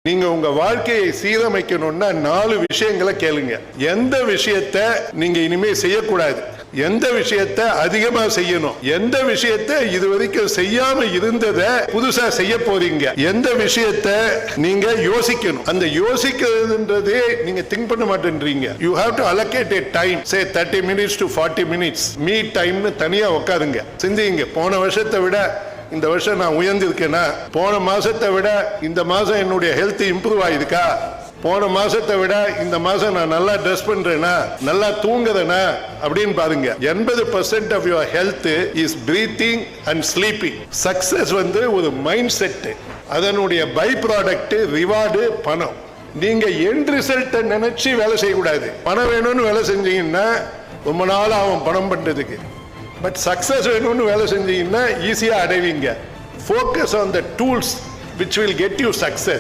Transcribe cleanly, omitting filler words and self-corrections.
நீங்க உங்க வாழ்க்கையை சீரமைக்கணும்னா 4 விஷயங்களை கேளுங்க. எந்த விஷயத்தை நீங்க இனிமே செய்யக்கூடாது, எந்த விஷயத்தை அதிகமா செய்யணும், எந்த விஷயத்தை இதுவரைக்கும் செய்யாம இருந்ததை புதுசா செய்ய போறீங்க, எந்த விஷயத்தை நீங்க யோசிக்கணும். அந்த யோசிக்கிறதுன்றதே நீங்க திங்க் பண்ண மாட்டேன்றீங்க. You have to allocate a time, say 30 minutes to 40 minutes me டைம்னு தனியா உட்காருங்க, சிந்திங்க. போன வருஷத்தை விட இந்த வருஷம் நான் உயர்ந்திருக்கேனா, போன மாசத்தை விட இந்த மாசம் என்னுடைய ஹெல்த் இம்ப்ரூவ் ஆயிருக்கா, போன மாசத்தை விட இந்த மாசம் நான் நல்லா ட்ரெஸ் பண்றேனா, நல்லா தூங்குறேனா அப்படின்னு பாருங்க. 80% of your health is breathing and sleeping. Success ஒரு மைண்ட் செட், அதனுடைய பை ப்ராடக்ட் ரிவார்டு பணம். நீங்க எண்ட் ரிசல்ட் நினைச்சு வேலை செய்யக்கூடாது. பணம் வேணும்னு வேலை செஞ்சீங்கன்னா ரொம்ப நாள் ஆகும் பணம் பண்றதுக்கு. பட் சக்சஸ் வேணும்னு வேலை செஞ்சீங்கன்னா ஈஸியா அடைவீங்க. Focus on the tools which will get you success.